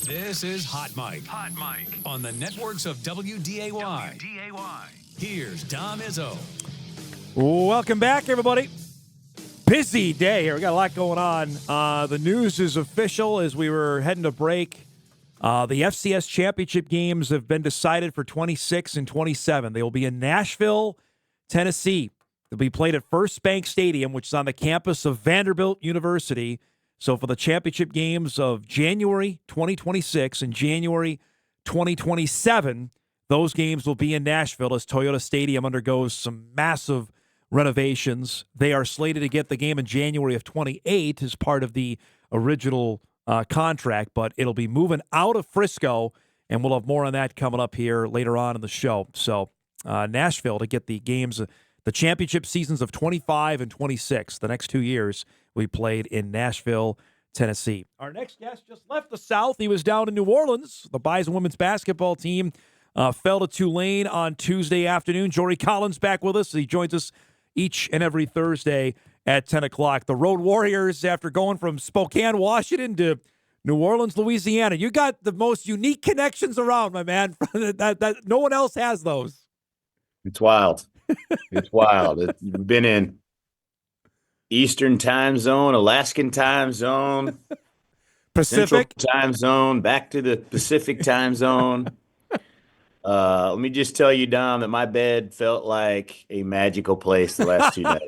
This is Hot Mike. Hot Mike. On the networks of WDAY. Here's Dom Izzo. Welcome back, everybody. Busy day here. We got a lot going on. The news is official as we were heading to break. The FCS championship games have been decided for 26 and 27. They will be in Nashville, Tennessee. They'll be played at First Bank Stadium, which is on the campus of Vanderbilt University. So for the championship games of January 2026 and January 2027, those games will be in Nashville as Toyota Stadium undergoes some massive renovations. They are slated to get the game in January of 28 as part of the original contract, but it'll be moving out of Frisco, and we'll have more on that coming up here later on in the show. So Nashville to get the games, the championship seasons of 25 and 26, the next 2 years, we played in Nashville, Tennessee. Our next guest just left the South. He was down in New Orleans. The Bison women's basketball team fell to Tulane on Tuesday afternoon. Jory Collins back with us. He joins us each and every Thursday at 10 o'clock. The Road Warriors, after going from Spokane, Washington to New Orleans, Louisiana. You got the most unique connections around, my man. that no one else has those. It's wild. It's wild. You've been in Eastern time zone, Alaskan time zone, Pacific Central time zone, back to the Pacific time zone. Let me just tell you, Dom, that my bed felt like a magical place the last 2 nights.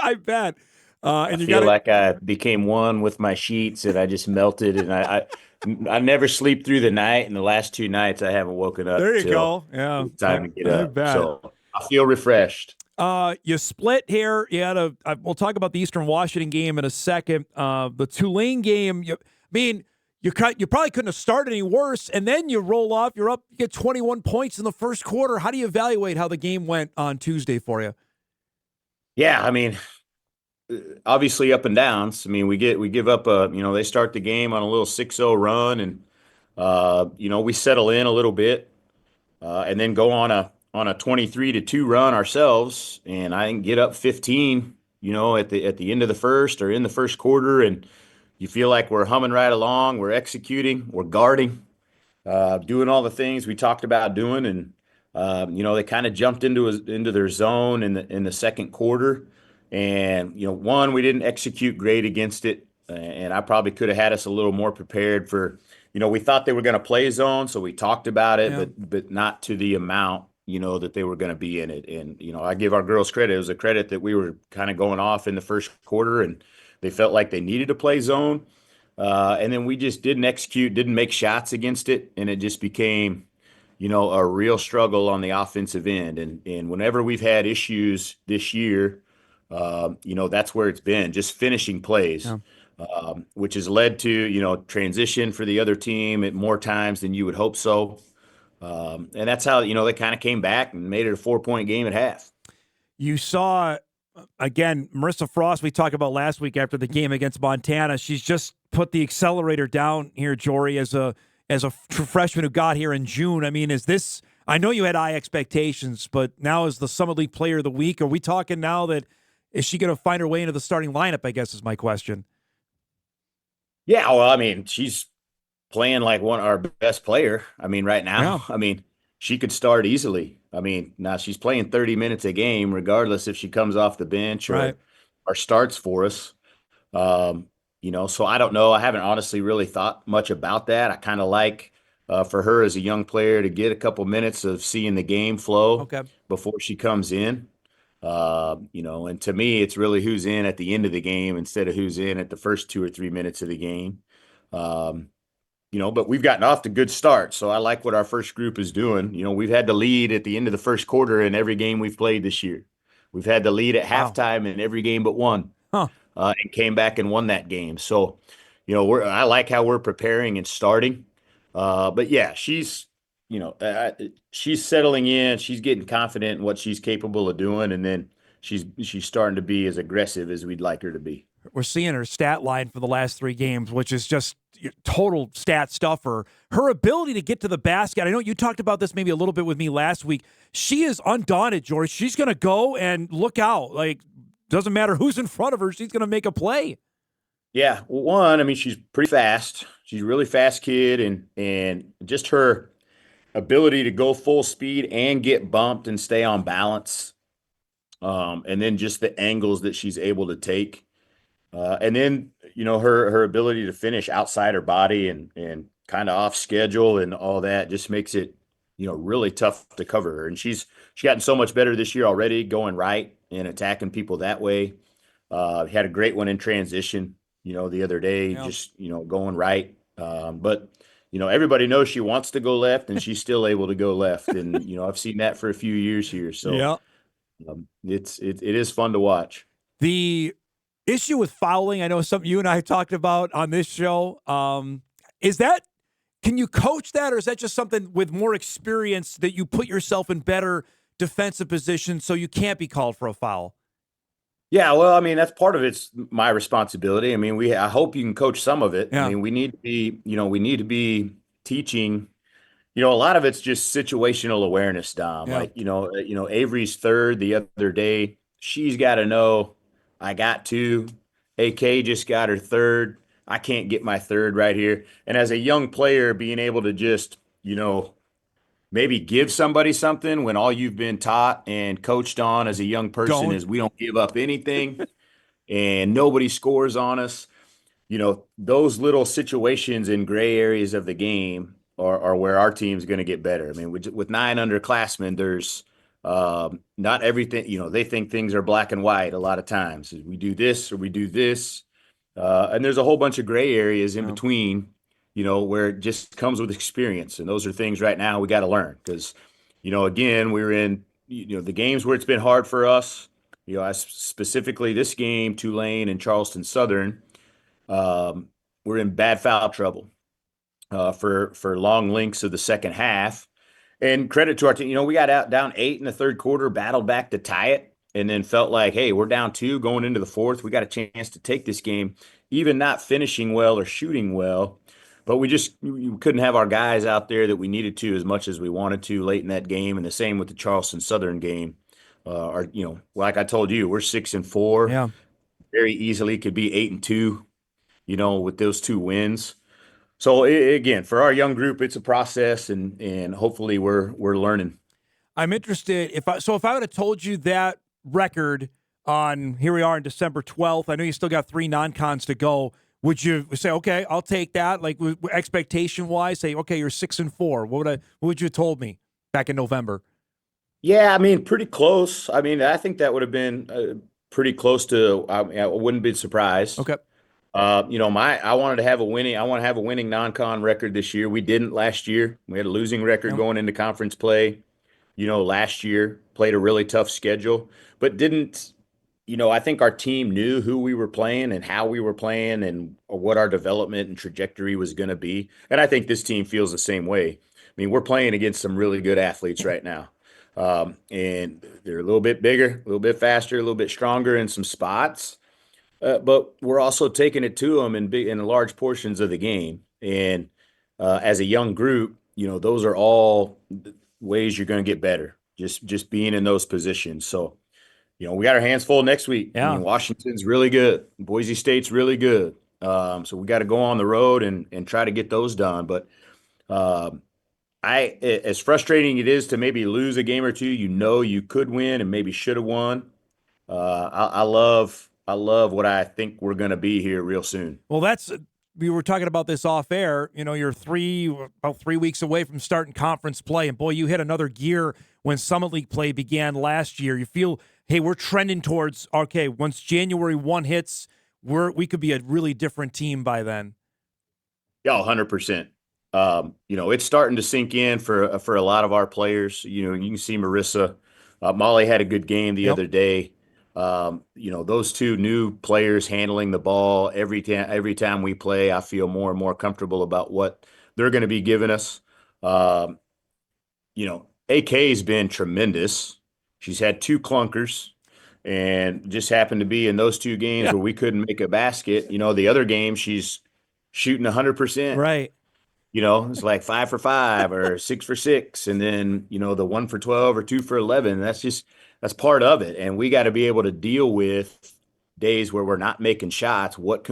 I bet. And I feel like I became one with my sheets, and I just melted. And I never sleep through the night. And the last 2 nights, I haven't woken up. There you go. Yeah, time to get up. Bet. So I feel refreshed. You split here. You had we'll talk about the Eastern Washington game in a second. The Tulane game. You probably couldn't have started any worse, and then you roll off. You're up. You get 21 points in the first quarter. How do you evaluate how the game went on Tuesday for you? Yeah, I mean, obviously up and downs. I mean, we give up they start the game on a little 6-0 run, and we settle in a little bit, and then go on a 23-2 run ourselves, and I think get up 15. At the end of the first or in the first quarter, and you feel like we're humming right along. We're executing. We're guarding, doing all the things we talked about doing, and they kind of jumped into their zone in the second quarter. And we didn't execute great against it, and I probably could have had us a little more prepared for. We thought they were going to play zone, so we talked about it, but not to the amount that they were going to be in it. And I give our girls credit. It was a credit that we were kind of going off in the first quarter, and they felt like they needed to play zone. And then we just didn't execute, didn't make shots against it. And it just became, a real struggle on the offensive end. And whenever we've had issues this year, that's where it's been, just finishing plays, which has led to, transition for the other team at more times than you would hope so. And that's how, they kind of came back and made it a 4-point game at half. You saw, again, Marissa Frost, we talked about last week after the game against Montana. She's just put the accelerator down here, Jory, as a freshman who got here in June. I mean, I know you had high expectations, but now as the Summit League Player of the Week, are we talking now that is she going to find her way into the starting lineup, I guess is my question. Yeah, well, I mean, she's playing like our best player. I mean, right now, Yeah. I mean, she could start easily. I mean, now she's playing 30 minutes a game, regardless if she comes off the bench or starts for us. So I don't know. I haven't honestly really thought much about that. I kind of like for her as a young player to get a couple minutes of seeing the game flow before she comes in. And to me, it's really who's in at the end of the game instead of who's in at the first 2 or 3 minutes of the game. But we've gotten off to good start. So I like what our first group is doing. We've had the lead at the end of the first quarter in every game we've played this year. We've had the lead at halftime in every game but one, and came back and won that game. So, I like how we're preparing and starting. But yeah, she's settling in. She's getting confident in what she's capable of doing. And then she's starting to be as aggressive as we'd like her to be. We're seeing her stat line for the last 3 games, which is just total stat stuffer. Her ability to get to the basket, I know you talked about this maybe a little bit with me last week. She is undaunted, George. She's going to go and look out. Like, doesn't matter who's in front of her. She's going to make a play. Yeah, well, one, I mean, she's pretty fast. She's a really fast kid, and just her ability to go full speed and get bumped and stay on balance. And then just the angles that she's able to take. And then, her ability to finish outside her body and kind of off schedule and all that just makes it, really tough to cover her. And she's gotten so much better this year already, going right and attacking people that way. Had a great one in transition, the other day, Yeah. just, going right. But everybody knows she wants to go left, and she's still able to go left. And I've seen that for a few years here, so Yeah. it is fun to watch. The issue with fouling, I know something you and I talked about on this show. Is that, can you coach that, or is that just something with more experience that you put yourself in better defensive positions so you can't be called for a foul? Yeah, well, I mean, that's part of it's my responsibility. I mean, I hope you can coach some of it. I Yeah. mean, we need to be teaching. A lot of it's just situational awareness, Dom. Yeah. Like, Avery's third the other day. She's got to know I got two. AK just got her third. I can't get my third right here. And as a young player, being able to just, maybe give somebody something when all you've been taught and coached on as a young person Don't. is we don't give up anything and nobody scores on us. Those little situations in gray areas of the game are where our team's going to get better. I mean, with nine underclassmen, there's not everything, they think things are black and white a lot of times. We do this or we do this. And there's a whole bunch of gray areas in between, where it just comes with experience. And those are things right now we got to learn because, again, we're in, the games where it's been hard for us. Specifically this game, Tulane and Charleston Southern, we're in bad foul trouble for long lengths of the second half. And credit to our team, we got out down 8 in the third quarter, battled back to tie it, and then felt like, hey, we're down 2 going into the fourth. We got a chance to take this game, even not finishing well or shooting well. But we couldn't have our guys out there that we needed to as much as we wanted to late in that game. And the same with the Charleston Southern game. Like I told you, we're 6-4. Yeah. Very easily could be 8-2, with those 2 wins. So again, for our young group, it's a process, and hopefully we're learning. I'm interested if I would have told you that record on here we are on December 12th. I know you still got 3 non-cons to go. Would you say, okay, I'll take that? Like expectation wise, say, okay, you're 6-4. What would you have told me back in November? Yeah, I mean, pretty close. I mean, I think that would have been pretty close to. I wouldn't be surprised. Okay. I wanted to have a winning. I want to have a winning non-con record this year. We didn't last year. We had a losing record going into conference play. Last year played a really tough schedule, but didn't. I think our team knew who we were playing and how we were playing and what our development and trajectory was going to be. And I think this team feels the same way. I mean, we're playing against some really good athletes right now. And they're a little bit bigger, a little bit faster, a little bit stronger in some spots. But we're also taking it to them in large portions of the game. And as a young group, those are all ways you're going to get better. Just being in those positions. So, we got our hands full next week. Yeah. I mean, Washington's really good. Boise State's really good. So we got to go on the road and try to get those done. But as frustrating it is to maybe lose a game or two, you could win and maybe should have won. I love what I think we're going to be here real soon. Well, we were talking about this off air. You're about 3 weeks away from starting conference play, and boy, you hit another gear when Summit League play began last year. You feel, hey, we're trending towards, okay, once January 1 hits, we could be a really different team by then. Yeah, 100%. It's starting to sink in for a lot of our players. You can see Marissa. Molly had a good game the other day. Those 2 new players handling the ball every time we play, I feel more and more comfortable about what they're going to be giving us. AK's been tremendous. She's had 2 clunkers and just happened to be in those 2 games where we couldn't make a basket. The other game she's shooting 100%. Right. It's like 5 for 5 or 6 for 6. And then, the 1 for 12 or 2 for 11. That's part of it. And we got to be able to deal with, days where we're not making shots, what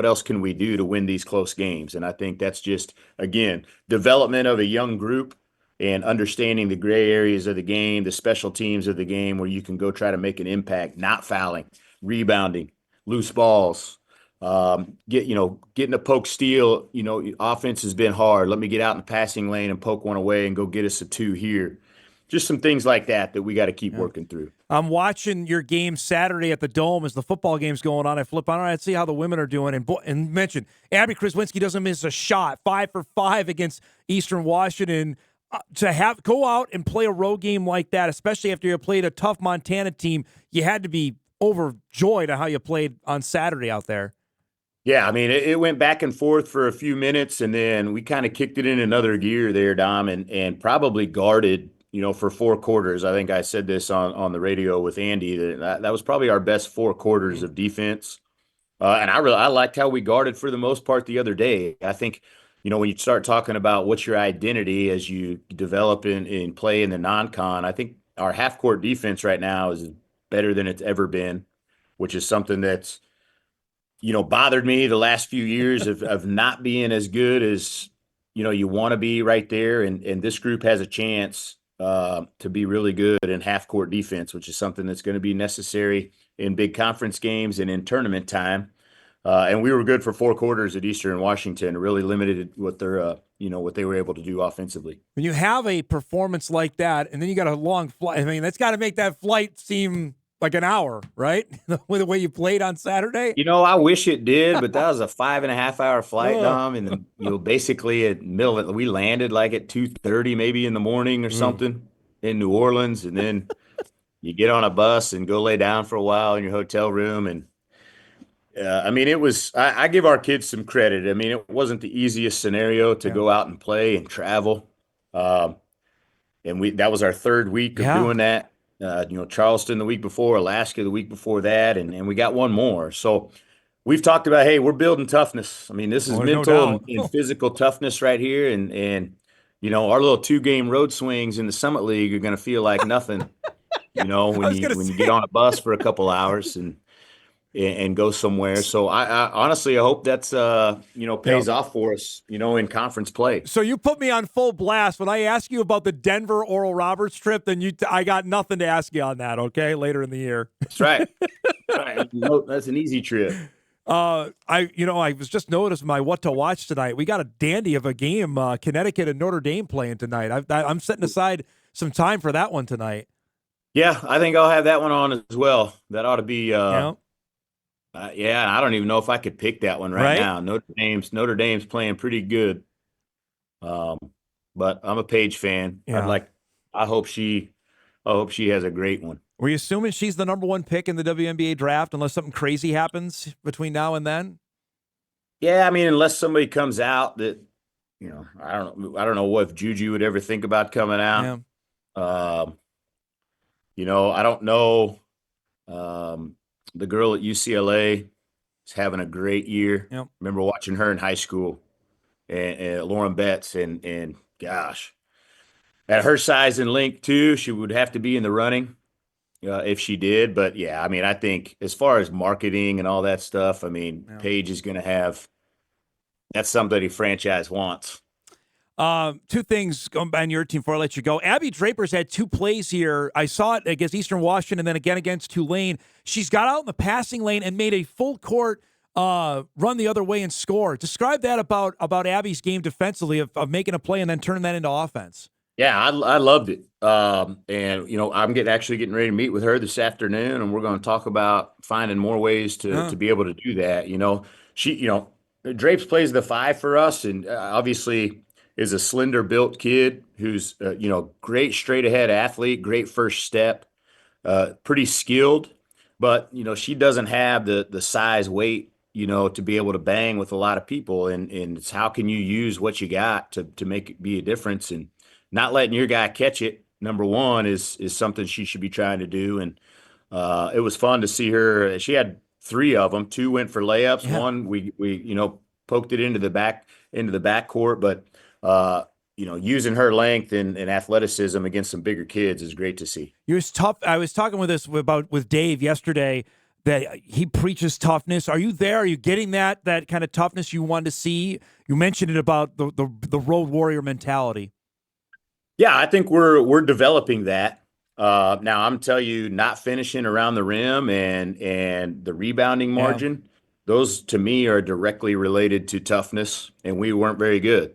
else can we do to win these close games? And I think that's just, again, development of a young group and understanding the gray areas of the game, the special teams of the game where you can go try to make an impact, not fouling, rebounding, loose balls, getting a poke steal. Offense has been hard. Let me get out in the passing lane and poke one away and go get us a 2 here. Just some things like that we got to keep working through. I'm watching your game Saturday at the Dome as the football game's going on. I flip on it and see how the women are doing. And mention Abby Kraswinski doesn't miss a shot. 5 for 5 against Eastern Washington. To go out and play a road game like that, especially after you played a tough Montana team, you had to be overjoyed at how you played on Saturday out there. Yeah, I mean, it went back and forth for a few minutes, and then we kind of kicked it in another gear there, Dom, and probably guarded, for 4 quarters. I think I said this on the radio with Andy, that was probably our best 4 quarters of defense. And I liked how we guarded for the most part the other day. I think, when you start talking about what's your identity as you develop in play in the non-con, I think our half-court defense right now is better than it's ever been, which is something that's, bothered me the last few years of not being as good as, you want to be right there. And this group has a chance to be really good in half-court defense, which is something that's going to be necessary in big conference games and in tournament time. And we were good for 4 quarters at Eastern Washington, really limited what what they were able to do offensively. When you have a performance like that, and then you got a long flight, I mean, that's got to make that flight seem like an hour, right? The way you played on Saturday. I wish it did, but that was a 5.5-hour flight, Dom. And then, basically at middle of it, we landed like at 2:30 maybe in the morning or something in New Orleans. And then you get on a bus and go lay down for a while in your hotel room. And I mean, it was, I give our kids some credit. I mean, it wasn't the easiest scenario to go out and play and travel. And that was our 3rd week of doing that. Charleston the week before, Alaska the week before that, and we got one more. So we've talked about, hey, we're building toughness. I mean, this is mental and physical toughness right here. And our little 2-game road swings in the Summit League are going to feel like nothing, when you get on a bus for a couple hours and go somewhere. So I honestly, I hope that's, pays off for us, in conference play. So you put me on full blast. When I ask you about the Denver Oral Roberts trip, then I got nothing to ask you on that, okay, later in the year. That's right. Right. That's an easy trip. I was just noticing my what to watch tonight. We got a dandy of a game, Connecticut and Notre Dame playing tonight. I'm setting aside some time for that one tonight. Yeah, I think I'll have that one on as well. That ought to be I don't even know if I could pick that one right now. Notre Dame's playing pretty good. But I'm a Paige fan. Yeah. I hope she has a great one. Were you assuming she's the number 1 pick in the WNBA draft unless something crazy happens between now and then? Yeah, I mean, unless somebody comes out that, I don't know what if Juju would ever think about coming out. Yeah. I don't know. The girl at UCLA is having a great year. Yep. Remember watching her in high school, and Lauren Betts, and gosh, at her size and length too, she would have to be in the running if she did. But yeah, I mean, I think as far as marketing and all that stuff, I mean, Paige is going to have. That's somebody franchise wants. 2 things going on your team before I let you go. Abby Draper's had 2 plays here. I saw it against Eastern Washington and then again against Tulane. She's got out in the passing lane and made a full court run the other way and score. Describe that about Abby's game defensively of making a play and then turning that into offense. Yeah, I loved it. And I'm getting ready to meet with her this afternoon, and we're going to talk about finding more ways to be able to do that. She Drapes plays the 5 for us, and obviously is a slender built kid who's, great straight ahead athlete, great first step, pretty skilled, but, she doesn't have the size weight, to be able to bang with a lot of people. And it's how can you use what you got to make it be a difference, and not letting your guy catch it. Number 1 is something she should be trying to do. And it was fun to see her. She had 3 of them. 2 went for layups. Yeah. 1, we poked it into the backcourt, but using her length and athleticism against some bigger kids is great to see. It was tough. I was talking with Dave yesterday. that he preaches toughness. Are you there? Are you getting that kind of toughness you want to see? You mentioned it about the road warrior mentality. Yeah, I think we're developing that. Now I'm telling you, not finishing around the rim and the rebounding Yeah. margin, those to me are directly related to toughness, and we weren't very good.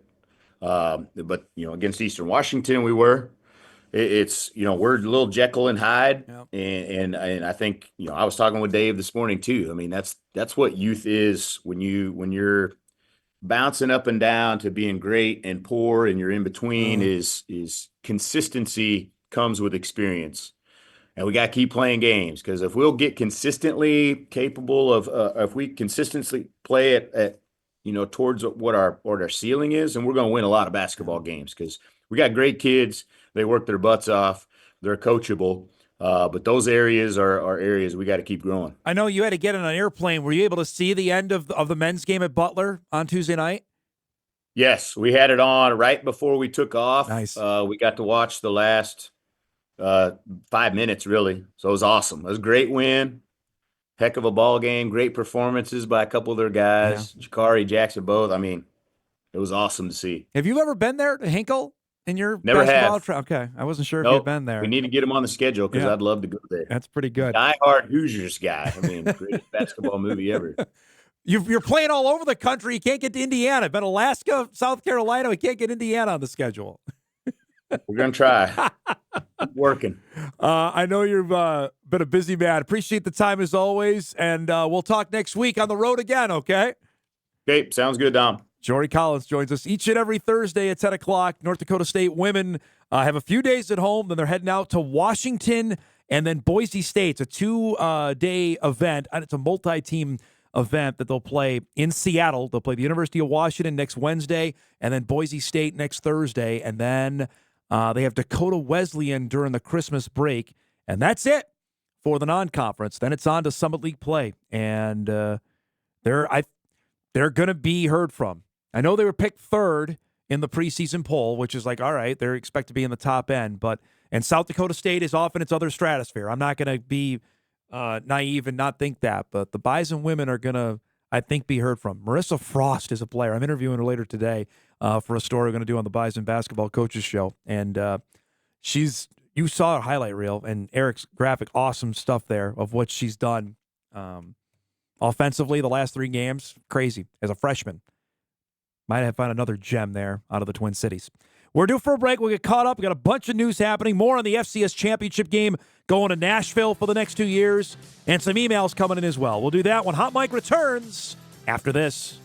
But against Eastern Washington, we were. It's we're a little Jekyll and Hyde, Yeah. and I think I was talking with Dave this morning too. I mean that's what youth is when you're bouncing up and down to being great and poor and you're in between is consistency comes with experience. And we got to keep playing games because if we'll get consistently capable of if we consistently play at towards what our ceiling is, and we're going to win a lot of basketball games because we got great kids. They work their butts off. They're coachable. But those areas are areas we got to keep growing. I know you had to get on an airplane. Were you able to see the end of the men's game at Butler on Tuesday night? Yes, we had it on right before we took off. Nice. We got to watch the last 5 minutes, really. So it was awesome. It was a great win. Heck of a ball game. Great performances by a couple of their guys. Yeah. Jakari, Jackson, both. I mean, it was awesome to see. Have you ever been there to Hinkle in your Never basketball have. Okay, I wasn't sure if Nope. you'd been there. We need to get him on the schedule because I'd love to go there. That's pretty good. Die-hard Hoosiers guy. I mean, greatest basketball movie ever. You're playing all over the country. You can't get to Indiana. Been Alaska, South Carolina. We can't get Indiana on the schedule. We're going to try. Working. I know you've been a busy man. Appreciate the time as always, and we'll talk next week on the road again, okay? Okay, sounds good, Dom. Jory Collins joins us each and every Thursday at 10 o'clock. North Dakota State women have a few days at home. Then they're heading out to Washington and then Boise State. It's a 2-day event, and it's a multi-team event that they'll play in Seattle. They'll play the University of Washington next Wednesday and then Boise State next Thursday. And then they have Dakota Wesleyan during the Christmas break. And that's it for the non-conference. Then it's on to Summit League play. And they're going to be heard from. I know they were picked third in the preseason poll, which is like, all right, they're expected to be in the top end. And South Dakota State is off in its other stratosphere. I'm not going to be naive and not think that. But the Bison women are going to, I think, be heard from. Marissa Frost is a player. I'm interviewing her later today for a story we're going to do on the Bison Basketball Coaches Show. And you saw her highlight reel and Eric's graphic, awesome stuff there of what she's done offensively the last 3 games. Crazy. As a freshman. Might have found another gem there out of the Twin Cities. We're due for a break. We'll get caught up. We got a bunch of news happening. More on the FCS championship game going to Nashville for the next 2 years. And some emails coming in as well. We'll do that when Hot Mike returns after this.